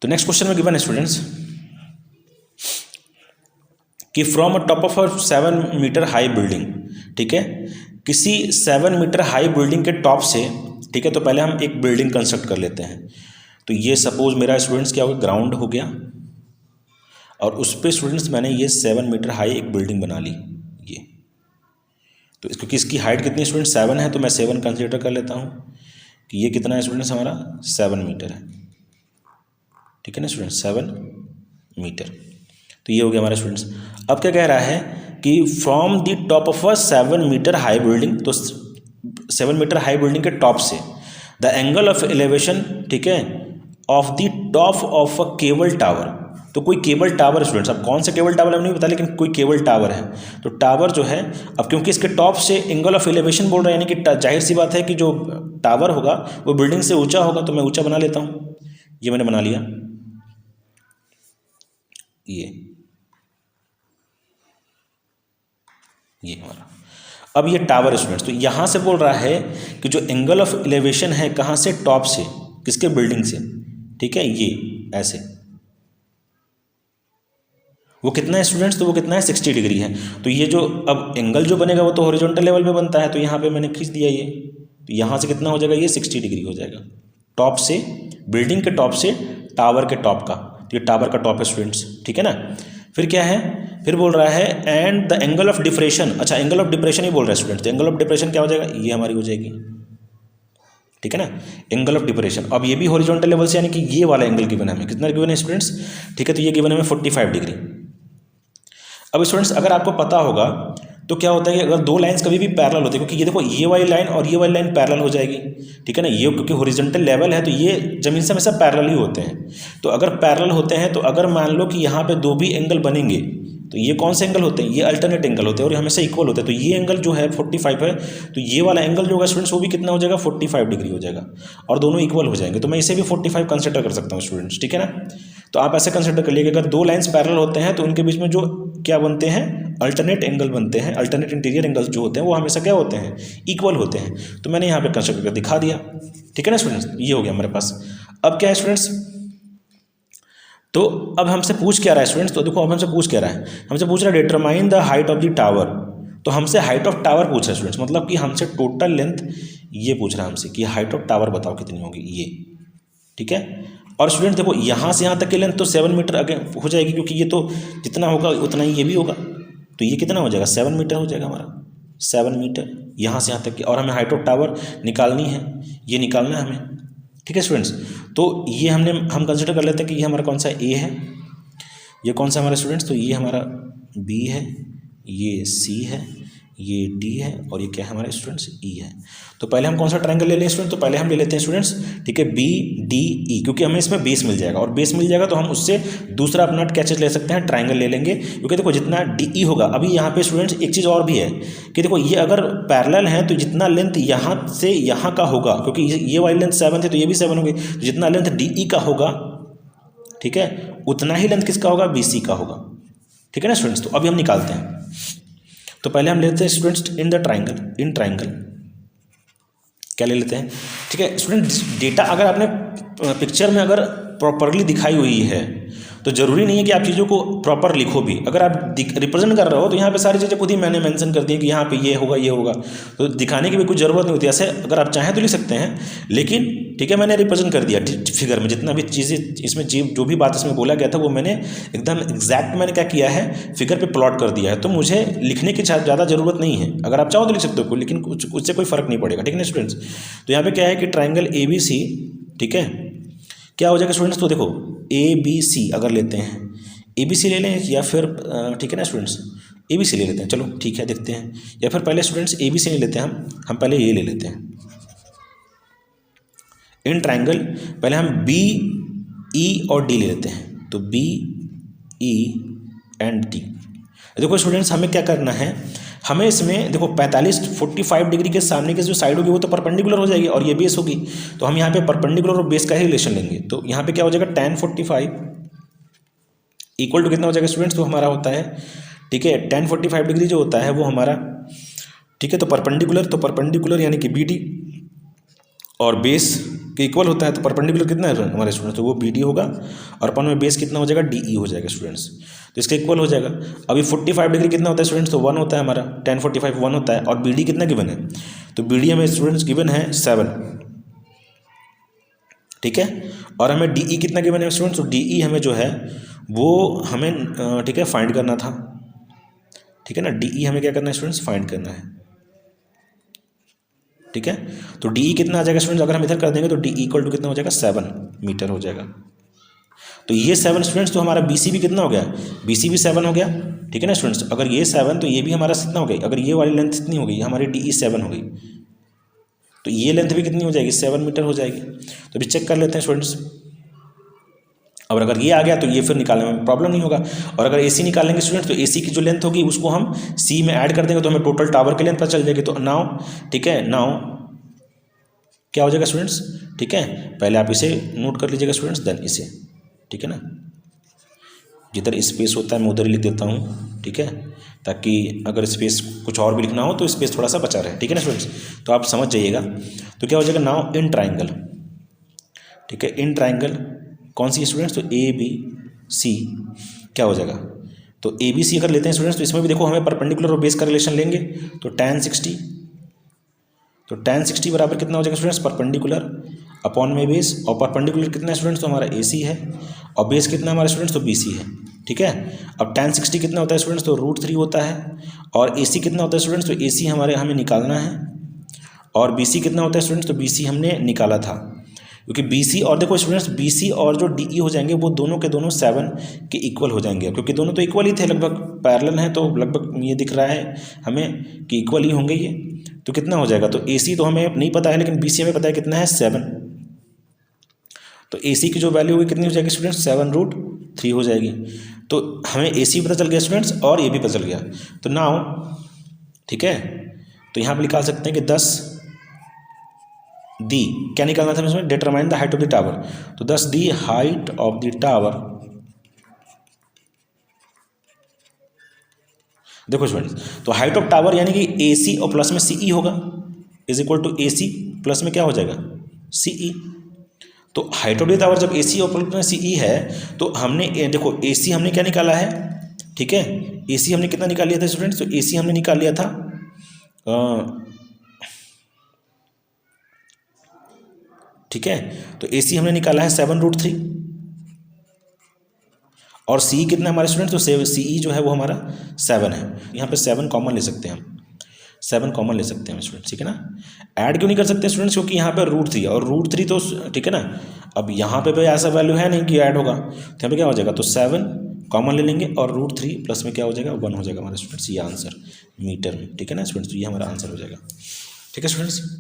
तो next question में given है स्टूडेंट्स कि from a top of a 7 metre high building, ठीक है, किसी 7 मीटर हाई बिल्डिंग के टॉप से, ठीक है, तो पहले हम एक बिल्डिंग कंस्ट्रक्ट कर लेते हैं। तो ये सपोज मेरा स्टूडेंट्स क्या हो गया, ग्राउंड हो गया, और उस पर स्टूडेंट्स मैंने ये 7 मीटर हाई एक बिल्डिंग बना ली। ये तो क्योंकि इसकी हाइट कितनी स्टूडेंट्स 7 है, तो मैं 7 कंसिडर कर लेता हूँ कि ये कितना है स्टूडेंट्स, हमारा 7 मीटर है, ठीक है ना स्टूडेंट्स, 7 मीटर। तो ये हो गया हमारा स्टूडेंट्स। अब क्या कह रहा है कि from the top of a 7 metre high building, तो 7 मीटर हाई बिल्डिंग के टॉप से द एंगल ऑफ एलिवेशन, ठीक है, of the top of a cable tower. तो कोई केबल टावर स्टूडेंट्स, अब कौन सा केबल टावर हमें नहीं पता, लेकिन कोई केबल टावर है। तो टावर जो है, अब क्योंकि इसके टॉप से एंगल ऑफ एलिवेशन बोल रहे हैं, यानी कि जाहिर सी बात है कि जो टावर होगा वो बिल्डिंग से ऊंचा होगा, तो मैं ऊंचा बना लेता हूँ। ये मैंने बना लिया, ये हमारा। अब ये टावर स्टूडेंट्स, तो यहाँ से बोल रहा है कि जो एंगल ऑफ एलिवेशन है कहाँ से, टॉप से, किसके, बिल्डिंग से, ठीक है, ये ऐसे, वो कितना है स्टूडेंट्स, तो वो कितना है 60 डिग्री है। तो ये जो अब एंगल जो बनेगा वो तो हॉरिजॉन्टल लेवल पे बनता है, तो यहाँ पे मैंने खींच दिया ये, तो यहाँ से कितना हो जाएगा, ये 60 डिग्री हो जाएगा टॉप से, बिल्डिंग के टॉप से टावर के टॉप का। तो ये टावर का टॉप है स्टूडेंट्स, ठीक है ना। फिर क्या है, फिर बोल रहा है and the angle of depression. अच्छा, एंगल ऑफ डिप्रेशन ही बोल रहा है स्टूडेंट्स, एंगल ऑफ डिप्रेशन क्या हो जाएगा, ये हमारी हो जाएगी, ठीक है ना, एंगल ऑफ डिप्रेशन। अब ये भी हॉरिजॉन्टल लेवल से, यानी कि ये वाला एंगल गिवन है हमें, कितना गिवन है स्टूडेंट्स, ठीक है, तो ये गिवन है हमें 45 डिग्री। अब स्टूडेंट्स अगर आपको पता होगा तो क्या होता है कि अगर दो लाइंस कभी भी पैरेलल होती है, क्योंकि ये देखो ये वाली लाइन और ये वाली लाइन पैरेलल हो जाएगी, ठीक है ना, ये क्योंकि हॉरिजॉन्टल लेवल है तो ये जमीन से हमेशा पैरेलल ही होते हैं। तो अगर पैरेलल होते हैं, तो अगर मान लो कि यहाँ पे दो भी एंगल बनेंगे, तो ये कौन से एंगल होते हैं, ये अल्टरनेट एंगल होते हैं और ये हमेशा इक्वल होते हैं। तो ये एंगल जो है 45 है, तो ये वाला एंगल जो होगा स्टूडेंट्स वो भी कितना हो जाएगा, 45 डिग्री हो जाएगा, और दोनों इक्वल हो जाएंगे। तो मैं इसे भी 45 कंसिडर कर सकता हूँ स्टूडेंट्स, ठीक है ना। तो आप ऐसे कंसिडर कर लिए कि अगर दो लाइंस पैरेलल होते हैं तो उनके बीच में जो क्या बनते हैं, अल्टरनेट एंगल बनते हैं, अल्टरनेट इंटीरियर एंगल्स जो होते हैं वो हमेशा क्या होते हैं, इक्वल होते हैं। तो मैंने यहाँ पे कंसिडर कर दिखा दिया, ठीक है ना स्टूडेंट्स, ये हो गया हमारे पास। अब क्या है स्टूडेंट्स, तो अब हमसे पूछ क्या रहा है स्टूडेंट्स, तो देखो अब हमसे पूछ क्या रहा है, हमसे पूछ रहा है determine the height of the tower. तो हमसे हाइट ऑफ टावर पूछ रहा है स्टूडेंट्स, मतलब कि हमसे टोटल लेंथ ये पूछ रहा है हमसे कि हाइट ऑफ टावर बताओ कितनी होगी, ये, ठीक है। और स्टूडेंट देखो यहाँ से यहाँ तक की लेंथ तो 7 मीटर आगे हो जाएगी, क्योंकि ये तो जितना होगा उतना ही ये भी होगा, तो ये कितना हो जाएगा, 7 मीटर हो जाएगा हमारा, 7 मीटर यहाँ से यहाँ तक की। और हमें हाइट ऑफ टावर निकालनी है, ये निकालना है हमें, ठीक है स्टूडेंट्स। तो ये हम कंसिडर कर लेते हैं कि ये हमारा कौन सा ए है, ये कौन सा हमारा स्टूडेंट्स, तो ये हमारा बी है, ये सी है, ये डी है, और ये क्या है हमारे स्टूडेंट्स, ई है। तो पहले हम कौन सा ट्रायंगल ले लें स्टूडेंट, तो पहले हम ले लेते हैं स्टूडेंट्स, ठीक है, बी डी ई, क्योंकि हमें इसमें बेस मिल जाएगा, और बेस मिल जाएगा तो हम उससे दूसरा अपना क्या चीज़ ले सकते हैं, ट्रायंगल ले लेंगे। क्योंकि देखो जितना डी ई होगा, अभी यहाँ पे स्टूडेंट्स एक चीज़ और भी है कि देखो ये अगर पैरेलल है तो जितना लेंथ यहाँ से यहाँ का होगा, क्योंकि ये वाली लेंथ 7 थी तो ये भी 7 होगी, तो जितना लेंथ डी ई का होगा, ठीक है, उतना ही लेंथ किसका होगा, बी सी का होगा, ठीक है ना स्टूडेंट्स। तो अभी हम निकालते हैं, तो पहले हम लेते हैं students in the triangle, in triangle क्या ले लेते हैं, ठीक है स्टूडेंट। डेटा अगर आपने पिक्चर में अगर प्रॉपरली दिखाई हुई है तो ज़रूरी नहीं है कि आप चीज़ों को प्रॉपर लिखो भी। अगर आप रिप्रेजेंट कर रहे हो तो यहाँ पे सारी चीज़ें खुद ही मैंने मेंशन कर दी है कि यहाँ पे ये होगा ये होगा, तो दिखाने की भी कुछ ज़रूरत नहीं होती। ऐसे अगर आप चाहें तो लिख सकते हैं, लेकिन ठीक है मैंने रिप्रेजेंट कर दिया फिगर में, जितना भी चीज़ें इसमें जो भी बात इसमें बोला गया था वो मैंने एकदम एग्जैक्ट मैंने क्या किया है, फिगर पे प्लॉट कर दिया है। तो मुझे लिखने की ज़्यादा ज़रूरत नहीं है, अगर आप चाहो तो लिख सकते हो, लेकिन उससे कोई फ़र्क नहीं पड़ेगा, ठीक है ना स्टूडेंट्स। तो यहाँ पे क्या है कि ट्रायंगल ए बी सी, ठीक है, क्या हो जाएगा स्टूडेंट्स, तो देखो ए बी सी अगर लेते हैं, ए बी सी ले लें या फिर ठीक है ना स्टूडेंट्स, ए बी सी ले लेते हैं, चलो ठीक है देखते हैं, या फिर पहले स्टूडेंट्स ए बी सी नहीं लेते हम पहले ये ले लेते हैं इन ट्रायंगल। पहले हम बी ई और डी ले लेते हैं, तो बी ई एंड डी। देखो स्टूडेंट्स हमें क्या करना है, हमें इसमें देखो 45 डिग्री के सामने की जो साइड होगी वो तो परपेंडिकुलर हो जाएगी और ये बेस होगी, तो हम यहाँ पे परपेंडिकुलर और बेस का ही रिलेशन लेंगे। तो यहाँ पे क्या हो जाएगा, tan 45 इक्वल टू कितना हो जाएगा स्टूडेंट्स, तो हमारा होता है, ठीक है, tan 45 डिग्री जो होता है वो हमारा, ठीक है, तो परपेंडिकुलर यानी कि बी डी, और बेस कि इक्वल होता है, तो परपेंडिकुलर कितना है हमारे स्टूडेंट्स, तो वो बी डी होगा और अपन में बेस कितना हो जाएगा, डी ई हो जाएगा स्टूडेंट्स, तो इसका इक्वल हो जाएगा। अभी 45 डिग्री कितना होता है स्टूडेंट्स, तो 1 होता है हमारा, tan 45 1 होता है, और बी डी कितना गिवन है, तो बी डी हमें स्टूडेंट्स गिवन है 7, ठीक है, और हमें डी ई कितना गिवन है स्टूडेंट्स, तो डी ई हमें जो है वो हमें ठीक है फाइंड करना था, ठीक है ना, डी ई हमें क्या करना है स्टूडेंट्स, फाइंड करना है, ठीक है। तो डी ई कितना आ जाएगा स्टूडेंट्स, अगर हम इधर कर देंगे तो डी इक्वल टू कितना हो जाएगा, 7 मीटर हो जाएगा। तो ये 7 स्टूडेंट्स, तो हमारा बी सी भी कितना हो गया, बी सी भी 7 हो गया, ठीक है ना स्टूडेंट्स। अगर ये 7 तो ये भी हमारा कितना हो गई, अगर ये वाली लेंथ कितनी हो गई, हमारी डी ई 7 हो गई, तो ये लेंथ भी कितनी हो जाएगी, 7 मीटर हो जाएगी। तो अभी चेक कर लेते हैं स्टूडेंट्स, और अगर ये आ गया तो ये फिर निकालने में प्रॉब्लम नहीं होगा। और अगर ए सी निकालेंगे स्टूडेंट्स, तो ए सी की जो लेंथ होगी उसको हम सी में ऐड कर देंगे, तो हमें टोटल टावर की लेंथ पता चल जाएगी। तो नाउ ठीक है, नाउ क्या हो जाएगा स्टूडेंट्स, ठीक है, पहले आप इसे नोट कर लीजिएगा स्टूडेंट्स, देन इसे, ठीक है ना, जिधर स्पेस होता है मैं उधर ही लिख देता हूँ, ठीक है, ताकि अगर स्पेस कुछ और भी लिखना हो तो स्पेस थोड़ा सा बचा रहे, ठीक है ना स्टूडेंट्स। तो आप समझ जाइएगा। तो क्या हो जाएगा, नाउ इन ट्राइंगल, ठीक है, इन ट्राइंगल कौन सी स्टूडेंट्स, तो ए बी सी क्या हो जाएगा, तो ए बी सी अगर लेते हैं स्टूडेंट्स, तो इसमें भी देखो हमें परपेंडिकुलर और बेस का रिलेशन लेंगे, तो tan 60, तो tan 60 बराबर कितना हो जाएगा स्टूडेंट्स, परपेंडिकुलर अपॉन में बेस, और परपेंडिकुलर कितना है स्टूडेंट्स, तो हमारा ए सी है, और बेस कितना हमारा स्टूडेंट्स, तो बी सी है, ठीक है। अब tan 60 कितना होता है स्टूडेंट्स, तो √3 होता है, और ए सी कितना होता है स्टूडेंट्स, तो ए सी हमें निकालना है, और बी सी कितना होता है स्टूडेंट्स, तो बी सी हमने निकाला था, क्योंकि बी सी और देखो स्टूडेंट्स बी सी और जो डी ई हो जाएंगे वो दोनों के दोनों 7 के इक्वल हो जाएंगे, क्योंकि दोनों तो इक्वल ही थे, लगभग पैरेलल हैं, तो लगभग ये दिख रहा है हमें कि इक्वल ही होंगे ये। तो कितना हो जाएगा, तो ए सी तो हमें नहीं पता है, लेकिन बी सी हमें पता है कितना है, 7। तो ए सी की जो वैल्यू होगी कितनी हो जाएगी स्टूडेंट्स, 7√3 हो जाएगी। तो हमें ए सी पता चल गया स्टूडेंट्स, और ये भी पता चल गया। तो नाउ ठीक है, तो यहाँ पर निकाल सकते हैं कि 10 दी क्या निकालना था इसमें, determine the height of the tower, तो 10 दी हाइट ऑफ द टावर। देखो स्टूडेंट्स, तो हाइट ऑफ टावर यानी कि ए सी और प्लस में सी ई होगा, is equal to A C plus में क्या हो जाएगा, सी ई। तो हाइट ऑफ द टावर जब ए सी और प्लस में सी ई है, तो हमने देखो ए सी हमने क्या निकाला है, ठीक है, ए सी हमने कितना निकाल लिया था स्टूडेंट्स, तो ए सी हमने निकाल लिया था ठीक है, तो ए सी हमने निकाला है 7√3, और सी कितना हमारे स्टूडेंट्स, तो सी ई जो है वो हमारा 7 है। यहाँ पे 7 कॉमन ले सकते हैं हम, 7 कॉमन ले सकते हैं स्टूडेंट्स, ठीक है ना। ऐड क्यों नहीं कर सकते स्टूडेंट्स, क्योंकि यहाँ पे √3 और √3 तो ठीक है ना, अब यहाँ पे ऐसा वैल्यू है नहीं कि ऐड होगा, तो यहाँ पे क्या हो जाएगा, तो 7 कॉमन ले लेंगे, और √3 प्लस में क्या हो जाएगा, 1 हो जाएगा हमारे स्टूडेंट्स, ये आंसर मीटर में, ठीक है ना स्टूडेंट्स, तो ये हमारा आंसर हो जाएगा, ठीक है स्टूडेंट्स।